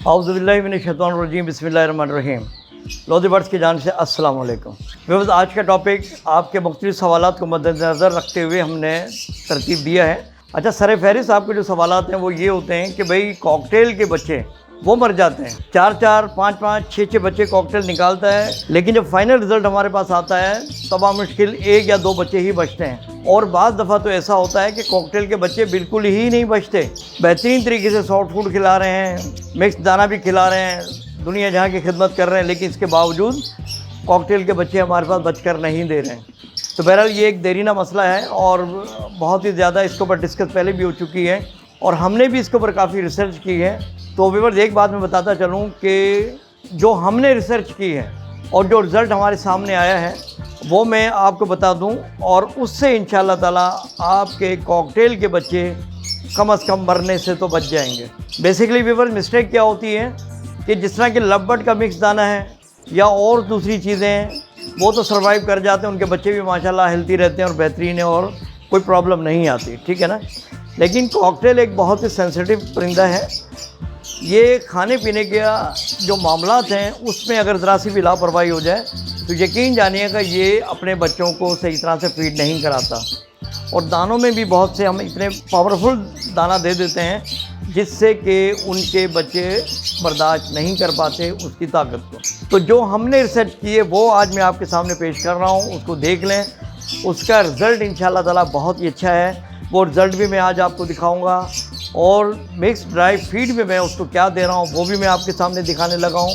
औज़ुबिल्लाहिमिनश्शैतानिर्रजीम बिस्मिल्लाहिर्रहमानिर्रहीम। Logy birds की जान से अस्सलाम वालेकुम। व्यूअर्स, आज का टॉपिक आपके मुख्तलिफ सवालात को मद्देनज़र रखते हुए हमने तरतीब दिया है। अच्छा, सर फहरिस्त आपके जो सवालात हैं वो ये होते हैं कि भाई कॉकटेल के बच्चे वो मर जाते हैं, 4-4, 5-5, 6-6 बच्चे कॉकटेल निकालता है, लेकिन जब फाइनल रिज़ल्ट हमारे पास आता है तब मुश्किल 1 या 2 बच्चे ही बचते हैं। और बाज़ दफ़ा तो ऐसा होता है कि कॉकटेल के बच्चे बिल्कुल ही नहीं बचते। बेहतरीन तरीके से सॉफ्ट फूड खिला रहे हैं, मिक्स दाना भी खिला रहे हैं, दुनिया जहाँ की खिदमत कर रहे हैं, लेकिन इसके बावजूद कॉकटेल के बच्चे हमारे पास बचकर नहीं दे रहे हैं। तो बहरहाल ये एक देरीना मसला है और बहुत ही ज़्यादा इसके ऊपर डिस्कस पहले भी हो चुकी है और हमने भी इसके ऊपर काफ़ी रिसर्च की है। तो व्यूअर्स, एक बात मैं बताता चलूँ कि जो हमने रिसर्च की है और जो रिज़ल्ट हमारे सामने आया है वो मैं आपको बता दूं, और उससे इंशाअल्लाह ताला आपके कॉकटेल के बच्चे कम से कम मरने से तो बच जाएंगे। बेसिकली व्यूअर्स, मिस्टेक क्या होती है कि जिस तरह के लवबर्ड का मिक्स दाना है या और दूसरी चीज़ें हैं वो तो सर्वाइव कर जाते हैं, उनके बच्चे भी माशाल्लाह हेल्थी रहते हैं और बेहतरीन है और कोई प्रॉब्लम नहीं आती, ठीक है ना। लेकिन कॉकटेल एक बहुत ही सेंसिटिव परिंदा है। ये खाने पीने के जो मामलात हैं उसमें अगर ज़रा सी भी लापरवाही हो जाए तो यकीन जानिएगा ये अपने बच्चों को सही तरह से फीड नहीं कराता। और दानों में भी बहुत से हम इतने पावरफुल दाना दे देते हैं जिससे कि उनके बच्चे बर्दाश्त नहीं कर पाते उसकी ताकत को। तो जो हमने रिसर्च की है वो आज मैं आपके सामने पेश कर रहा हूँ, उसको देख लें। उसका रिज़ल्ट इंशाअल्लाह ताला बहुत ही अच्छा है। वो रिज़ल्ट भी मैं आज आपको दिखाऊंगा और मिक्स ड्राई फीड में मैं उसको क्या दे रहा हूँ वो भी मैं आपके सामने दिखाने लगा हूँ,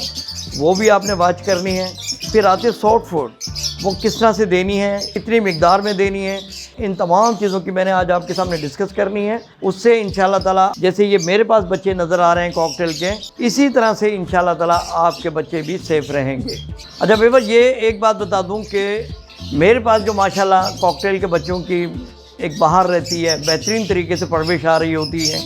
वो भी आपने वॉच करनी है। फिर आते सॉफ्ट फूड, वो किस तरह से देनी है, कितनी मिकदार में देनी है, इन तमाम चीज़ों की मैंने आज आपके सामने डिस्कस करनी है। उससे इंशाअल्लाह ताला जैसे ये मेरे पास बच्चे नज़र आ रहे हैं कॉकटेल के, इसी तरह से इंशाअल्लाह ताला आपके बच्चे भी सेफ़ रहेंगे। अच्छा बेबा, ये एक बात बता दूँ कि मेरे पास जो माशाल्लाह कॉकटेल के बच्चों की एक बाहर रहती है, बेहतरीन तरीके से परवरिश आ रही होती है,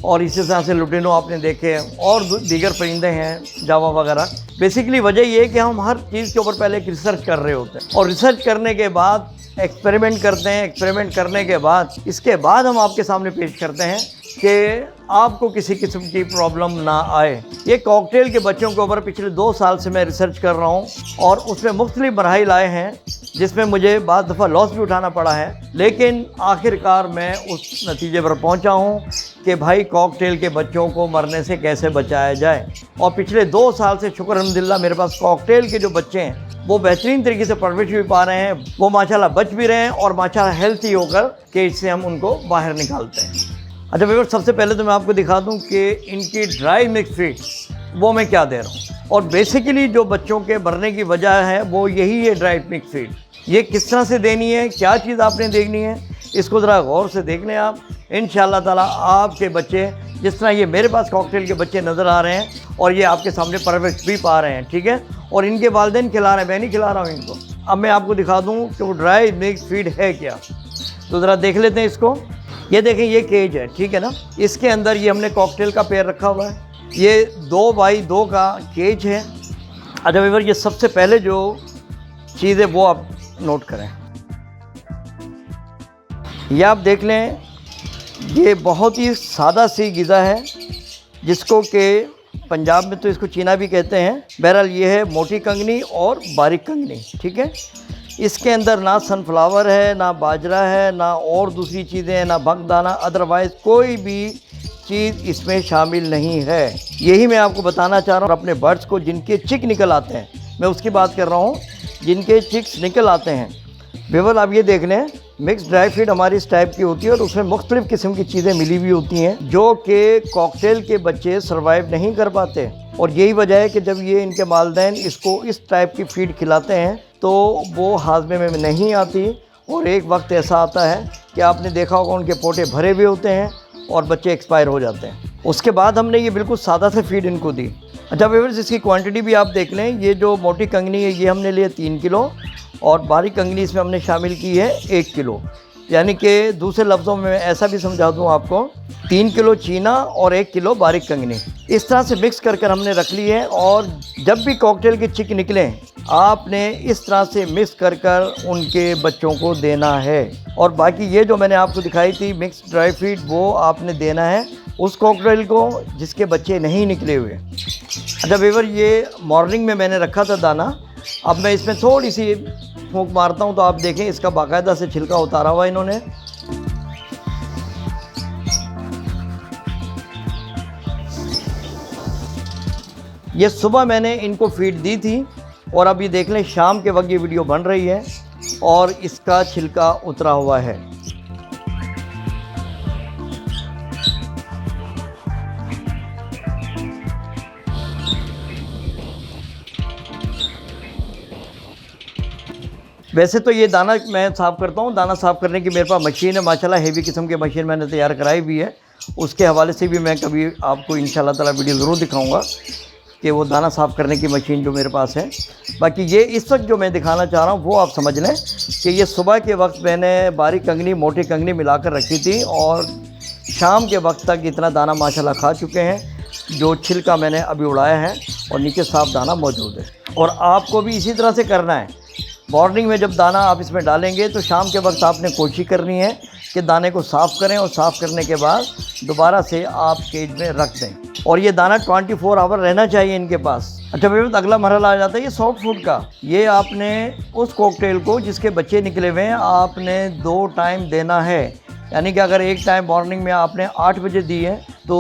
और इसी तरह से लुटेनो आपने देखे हैं और दीगर परिंदे हैं जावा वगैरह। बेसिकली वजह ये है कि हम हर चीज़ के ऊपर पहले एक रिसर्च कर रहे होते हैं और रिसर्च करने के बाद एक्सपेरिमेंट करते हैं। एक्सपेरिमेंट करने के बाद इसके बाद हम आपके सामने पेश करते हैं कि आपको किसी किस्म की प्रॉब्लम ना आए। ये कॉकटेल के बच्चों के ऊपर पिछले 2 साल से मैं रिसर्च कर रहा हूँ और उसमें मुख्तलिफ मराहिल आए हैं जिसमें मुझे बाद दफ़ा लॉस भी उठाना पड़ा है, लेकिन आखिरकार मैं उस नतीजे पर पहुँचा हूँ कि भाई कॉकटेल के बच्चों को मरने से कैसे बचाया जाए। और पिछले 2 साल से शुक्र अल्हम्दुलिल्लाह मेरे पास कॉकटेल के जो बच्चे हैं वो बेहतरीन तरीके से परवरिश भी पा रहे हैं, वो माशाल्लाह बच भी रहे हैं और माशाल्लाह हेल्थी होकर के इससे हम उनको बाहर निकालते हैं। अच्छा व्यूअर्स, सबसे पहले तो मैं आपको दिखा दूं कि इनकी ड्राई मिक्स फीड वो मैं क्या दे रहा हूँ, और बेसिकली जो बच्चों के मरने की वजह है वो यही है ड्राई मिक्स फीड। ये किस तरह से देनी है, क्या चीज़ आपने देखनी है, इसको ज़रा गौर से देख लें आप। इंशाअल्लाह ताला आपके बच्चे जिस तरह ये मेरे पास कॉकटेल के बच्चे नज़र आ रहे हैं और ये आपके सामने परवरिश भी पा रहे हैं, ठीक है, और इनके वालिदैन खिला रहे हैं, मैं नहीं खिला रहा हूँ इनको। अब मैं आपको दिखा दूँ कि वो ड्राई मिक्स फीड है क्या, तो ज़रा देख लेते हैं इसको। ये देखें, ये केज है, ठीक है ना, इसके अंदर ये हमने कॉकटेल का पेयर रखा हुआ है। ये 2x2 का केज है। अच्छा व्यूअर, ये सबसे पहले जो चीज़ है वो आप नोट करें, ये आप देख लें, ये बहुत ही सादा सी ग़िज़ा है जिसको कि पंजाब में तो इसको चीना भी कहते हैं। बहरहाल ये है मोटी कंगनी और बारीक कंगनी, ठीक है। इसके अंदर ना सनफ्लावर है, ना बाजरा है, ना और दूसरी चीज़ें हैं, ना भगदाना, अदरवाइज़ कोई भी चीज़ इसमें शामिल नहीं है। यही मैं आपको बताना चाह रहा हूँ अपने बर्ड्स को जिनके चिक निकल आते हैं, मैं उसकी बात कर रहा हूँ, जिनके चिक्स निकल आते हैं। बेवल आप ये देख लें, मिक्स ड्राई फीड हमारी इस टाइप की होती है और उसमें मुख्तलिफ़ किस्म की चीज़ें मिली हुई होती हैं जो कि कॉकटेल के बच्चे सर्वाइव नहीं कर पाते। और यही वजह है कि जब ये इनके वालिदैन इसको इस टाइप की फ़ीड खिलाते हैं तो वो हाज़मे में नहीं आती और एक वक्त ऐसा आता है कि आपने देखा होगा उनके पोटे भरे हुए होते हैं और बच्चे एक्सपायर हो जाते हैं। उसके बाद हमने ये बिल्कुल सादा से फ़ीड इनको दी। अच्छा व्यूअर्स, इसकी क्वांटिटी भी आप देख लें। ये जो मोटी कंगनी है ये हमने लिया 3 किलो और बारीक कंगनी इसमें हमने शामिल की है 1 किलो। यानी कि दूसरे लफ्ज़ों में मैं ऐसा भी समझा दूँ आपको, 3 किलो चीना और 1 किलो बारीक कंगनी इस तरह से मिक्स कर हमने रख ली है। और जब भी कॉकटेल के चिक निकलें आपने इस तरह से मिक्स कर उनके बच्चों को देना है। और बाकी ये जो मैंने आपको दिखाई थी मिक्स ड्राई फीड वो आपने देना है उस कॉकटेल को जिसके बच्चे नहीं निकले हुए। अच्छा व्यूअर, ये मॉर्निंग में मैंने रखा था दाना, अब मैं इसमें थोड़ी सी फूंक मारता हूँ तो आप देखें इसका बाकायदा से छिलका उतारा हुआ इन्होंने। ये सुबह मैंने इनको फीड दी थी और अब ये देख लें शाम के वक्त ये वीडियो बन रही है और इसका छिलका उतरा हुआ है। वैसे तो ये दाना मैं साफ़ करता हूँ, दाना साफ़ करने की मेरे पास मशीन है माशाल्लाह, हेवी किस्म की मशीन मैंने तैयार कराई भी है। उसके हवाले से भी मैं कभी आपको इंशाल्लाह ताला वीडियो ज़रूर दिखाऊंगा कि वो दाना साफ़ करने की मशीन जो मेरे पास है। बाकी ये इस वक्त जो मैं दिखाना चाह रहा हूँ वो आप समझ लें कि ये सुबह के वक्त मैंने बारीक कंगनी मोटी कंगनी मिलाकर रखी थी और शाम के वक्त तक इतना दाना माशाल्लाह खा चुके हैं। जो छिलका मैंने अभी उड़ाया है और नीचे साफ़ दाना मौजूद है। और आपको भी इसी तरह से करना है। मॉर्निंग में जब दाना आप इसमें डालेंगे तो शाम के वक्त आपने कोशिश करनी है कि दाने को साफ़ करें और साफ़ करने के बाद दोबारा से आप केज में रख दें। और ये दाना 24 आवर रहना चाहिए इनके पास। अच्छा भाई, अगला मरहला आ जाता है ये सॉफ्ट फूड का। ये आपने उस कॉकटेल को जिसके बच्चे निकले हुए हैं आपने 2 टाइम देना है। यानी कि अगर एक टाइम मॉर्निंग में आपने 8 बजे दी है तो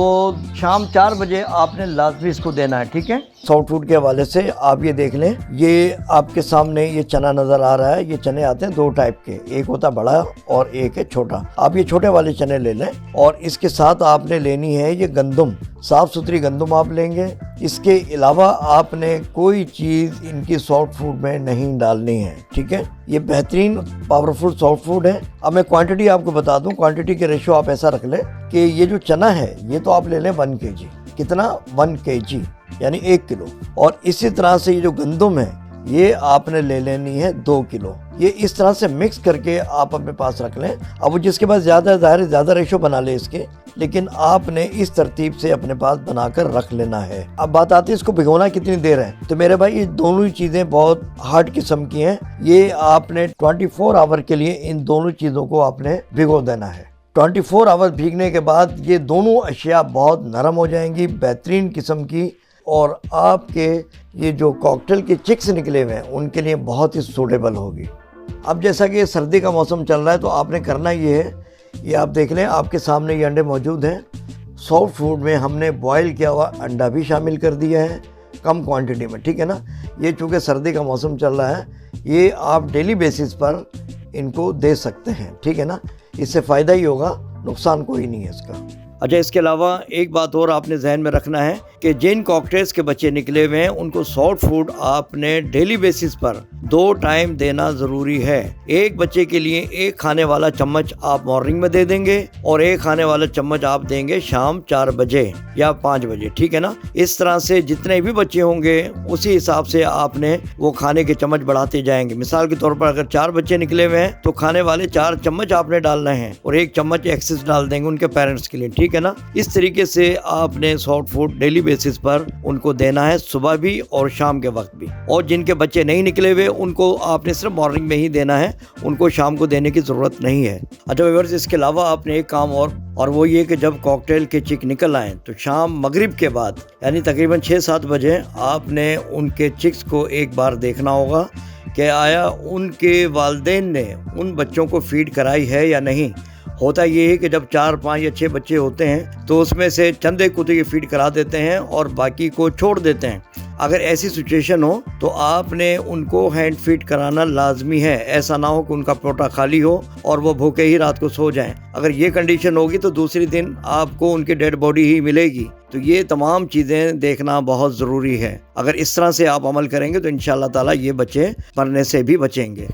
शाम 4 बजे आपने लाजमी इसको देना है, ठीक है। सॉफ्ट फूड के हवाले से आप ये देख लें, ये आपके सामने ये चना नज़र आ रहा है। ये चने आते हैं 2 टाइप के, एक होता बड़ा और एक है छोटा। आप ये छोटे वाले चने ले लें और इसके साथ आपने लेनी है ये गंदम, साफ़ सुथरी गंदम आप लेंगे। इसके अलावा आपने कोई चीज़ इनकी सॉफ्ट फूड में नहीं डालनी है, ठीक है। ये बेहतरीन पावरफुल सॉफ्ट फूड है। अब मैं क्वांटिटी आपको बता दूं, क्वांटिटी के रेशो आप ऐसा रख लें कि ये जो चना है ये तो आप ले लें 1 kg। कितना? 1 kg यानी 1 किलो। और इसी तरह से ये जो गंदम है ये आपने ले लेनी है 2 किलो। ये इस तरह से मिक्स करके आप अपने पास रख लें। अब वो जिसके पास ज़्यादा रेशो बना ले इसके, लेकिन आपने इस तरतीब से अपने पास बनाकर रख लेना है। अब बात आती है इसको भिगोना कितनी देर है। तो मेरे भाई ये दोनों ही चीज़ें बहुत हार्ड किस्म की हैं। ये आपने 24 आवर के लिए इन दोनों चीज़ों को आपने भिगो देना है। 24 आवर भीगने के बाद ये दोनों अशिया बहुत नरम हो जाएंगी, बेहतरीन किस्म की। और आपके ये जो कॉकटेल के चिक्स निकले हुए हैं उनके लिए बहुत ही सूटेबल होगी। अब जैसा कि सर्दी का मौसम चल रहा है तो आपने करना ये है, ये आप देख लें आपके सामने ये अंडे मौजूद हैं। सॉफ्ट फूड में हमने बॉयल किया हुआ अंडा भी शामिल कर दिया है कम क्वांटिटी में, ठीक है ना। ये चूँकि सर्दी का मौसम चल रहा है, ये आप डेली बेसिस पर इनको दे सकते हैं, ठीक है ना। इससे फ़ायदा ही होगा, नुकसान कोई नहीं है इसका। अच्छा, इसके अलावा एक बात और आपने जहन में रखना है कि जिन कॉकटेल्स के बच्चे निकले हुए हैं उनको सॉफ्ट फूड आपने डेली बेसिस पर 2 टाइम देना ज़रूरी है। एक बच्चे के लिए 1 खाने वाला चम्मच आप मॉर्निंग में दे देंगे और 1 खाने वाला चम्मच आप देंगे शाम 4 बजे या 5 बजे, ठीक है ना। इस तरह से जितने भी बच्चे होंगे उसी हिसाब से आपने वो खाने के चम्मच बढ़ाते जाएंगे। मिसाल के तौर पर अगर 4 बच्चे निकले हुए हैं तो खाने वाले 4 चम्मच आपने डालना है और 1 चम्मच एक्सेस डाल देंगे उनके पेरेंट्स के लिए, ठीक है ना। इस तरीके से आपने सॉफ्ट फूड डेली बेसिस पर उनको देना है, सुबह भी और शाम के वक्त भी। और जिनके बच्चे नहीं निकले हुए उनको आपने सिर्फ मॉर्निंग में ही देना है, उनको शाम को देने की ज़रूरत नहीं है। अच्छा व्यूअर्स, इसके अलावा आपने एक काम और वो ये कि जब कॉकटेल के चिक निकल आएँ तो शाम मगरिब के बाद यानी तकरीबन 6-7 बजे आपने उनके चिक्स को एक बार देखना होगा कि आया उनके वालिदैन ने उन बच्चों को फीड कराई है या नहीं। होता ये है कि जब 4, 5 या 6 बच्चे होते हैं तो उसमें से चंद एक को तो ये फीड करा देते हैं और बाकी को छोड़ देते हैं। अगर ऐसी सिचुएशन हो तो आपने उनको हैंड फीड कराना लाजमी है। ऐसा ना हो कि उनका पोटा खाली हो और वो भूखे ही रात को सो जाएं। अगर ये कंडीशन होगी तो दूसरी दिन आपको उनकी डेड बॉडी ही मिलेगी। तो ये तमाम चीज़ें देखना बहुत ज़रूरी है। अगर इस तरह से आप अमल करेंगे तो इंशाअल्लाह ताला ये बच्चे मरने से भी बचेंगे।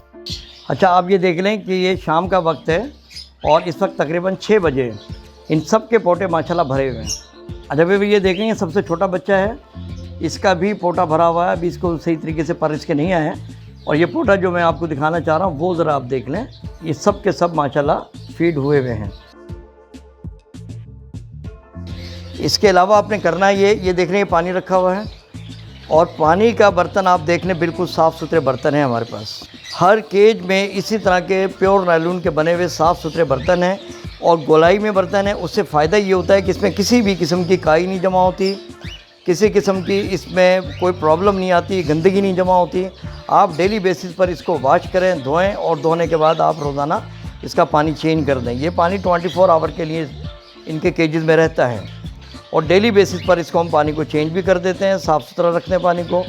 अच्छा, आप ये देख लें कि ये शाम का वक्त है और इस वक्त तकरीबन 6 बजे इन सब के पोटे माशाल्लाह भरे हुए हैं। अच्छा भाई, ये देखेंगे सबसे छोटा बच्चा है, इसका भी पोटा भरा हुआ है। अभी इसको सही तरीके से पर इसके नहीं आए हैं। और ये पोटा जो मैं आपको दिखाना चाह रहा हूँ वो ज़रा आप देख लें, ये सब के सब माशाल्लाह फीड हुए हुए हैं। इसके अलावा आपने करना है ये देख रहे हैं पानी रखा हुआ है और पानी का बर्तन आप देख लें, बिल्कुल साफ़ सुथरे बर्तन हैं हमारे पास। हर केज में इसी तरह के प्योर नायलॉन के बने हुए साफ़ सुथरे बर्तन हैं। और गोलाई में बर्तन है, उससे फ़ायदा ये होता है कि इसमें किसी भी किस्म की काई नहीं जमा होती, किसी किस्म की इसमें कोई प्रॉब्लम नहीं आती, गंदगी नहीं जमा होती। आप डेली बेसिस पर इसको वॉश करें, धोएं और धोने के बाद आप रोज़ाना इसका पानी चेंज कर दें। ये पानी 24 आवर के लिए इनके केजेस में रहता है और डेली बेसिस पर इसको हम पानी को चेंज भी कर देते हैं, साफ़ सुथरा रखते हैं पानी को।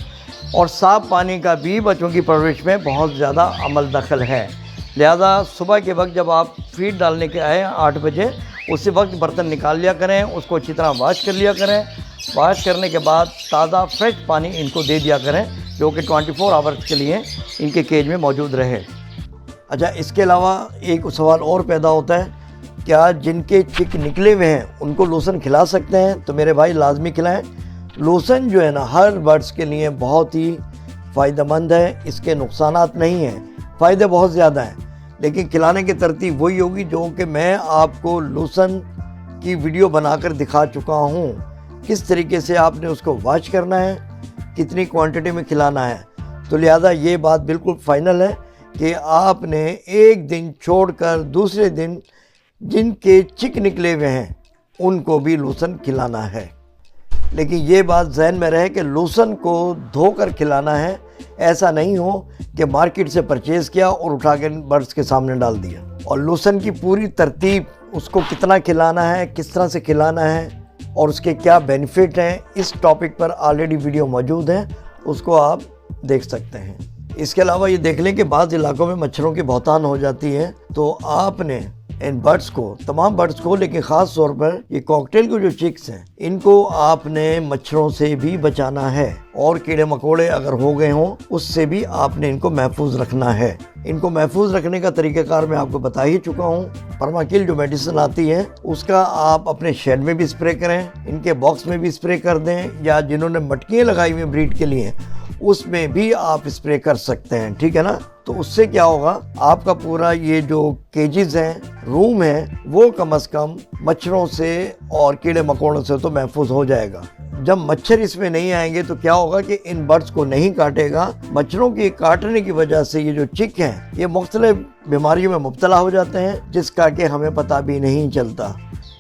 और साफ़ पानी का भी बच्चों की परवरिश में बहुत ज़्यादा अमल दखल है। लिहाजा सुबह के वक्त जब आप फीड डालने के आए 8 बजे, उसी वक्त बर्तन निकाल लिया करें, उसको अच्छी तरह वॉश कर लिया करें। वॉश करने के बाद ताज़ा फ्रेश पानी इनको दे दिया करें, जो कि 24 आवर्स के लिए इनके केज में मौजूद रहे। अच्छा, इसके अलावा एक सवाल और पैदा होता है, क्या जिनके चिक निकले हुए हैं उनको लोशन खिला सकते हैं? तो मेरे भाई लाजमी खिलाएं। लोशन जो है ना, हर बर्ड्स के लिए बहुत ही फ़ायदेमंद है। इसके नुकसानात नहीं हैं, फ़ायदे बहुत ज़्यादा हैं। लेकिन खिलाने की तरतीब वही होगी जो कि मैं आपको लोशन की वीडियो बनाकर दिखा चुका हूँ। किस तरीके से आपने उसको वॉश करना है, कितनी क्वांटिटी में खिलाना है। तो लिहाजा ये बात बिल्कुल फ़ाइनल है कि आपने एक दिन छोड़कर दूसरे दिन जिनके चिक निकले हुए हैं उनको भी लोशन खिलाना है। लेकिन ये बात जहन में रहे कि लोशन को धोकर खिलाना है। ऐसा नहीं हो कि मार्केट से परचेज़ किया और उठा के बर्ड्स के सामने डाल दिया। और लोशन की पूरी तरतीब, उसको कितना खिलाना है, किस तरह से खिलाना है और उसके क्या बेनिफिट हैं, इस टॉपिक पर ऑलरेडी वीडियो मौजूद है, उसको आप देख सकते हैं। इसके अलावा ये देख लें कि बाज़ इलाकों में मच्छरों की बहुतान हो जाती है, तो आपने इन बर्ड्स को, तमाम बर्ड्स को, लेकिन ख़ास तौर पर ये कॉकटेल के जो चिक्स हैं, इनको आपने मच्छरों से भी बचाना है और कीड़े मकोड़े अगर हो गए हों उससे भी आपने इनको महफूज रखना है। इनको महफूज रखने का तरीक़ाकार मैं आपको बता ही चुका हूँ। परमाकिल जो मेडिसिन आती है उसका आप अपने शेड में भी स्प्रे करें, इनके बॉक्स में भी स्प्रे कर दें, या जिन्होंने मटकियाँ लगाई हुई ब्रीड के लिए उसमें भी आप स्प्रे कर सकते हैं, ठीक है ना। तो उससे क्या होगा, आपका पूरा ये जो केजेस हैं, रूम है, वो कम से कम मच्छरों से और कीड़े मकोड़ों से तो महफूज हो जाएगा। जब मच्छर इसमें नहीं आएंगे तो क्या होगा कि इन बर्ड्स को नहीं काटेगा। मच्छरों के काटने की वजह से ये जो चिक हैं, ये मुख्तलिफ बीमारियों में मुब्तला हो जाते हैं, जिसका कि हमें पता भी नहीं चलता।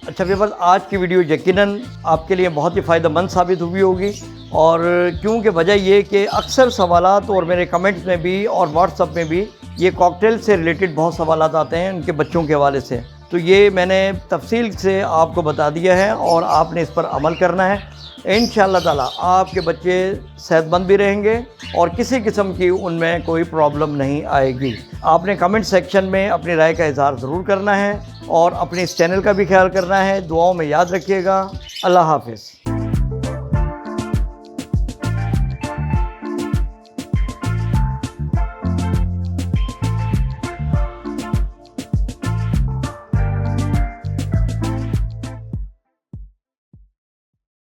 अच्छा व्यूअर्स, आज की वीडियो यकीनन आपके लिए बहुत ही फ़ायदेमंद साबित हुई होगी। और क्योंकि वजह ये कि अक्सर सवालात और मेरे कमेंट्स में भी और व्हाट्सएप में भी ये कॉकटेल से रिलेटेड बहुत सवालात आते हैं उनके बच्चों के हवाले से। तो ये मैंने तफसील से आपको बता दिया है और आपने इस पर अमल करना है। इंशाअल्लाह ताला आपके बच्चे सेहतमंद भी रहेंगे और किसी किस्म की उनमें कोई प्रॉब्लम नहीं आएगी। आपने कमेंट सेक्शन में अपनी राय का इज़हार ज़रूर करना है और अपने इस चैनल का भी ख्याल करना है। दुआओं में याद रखिएगा। अल्लाह हाफ़िज़।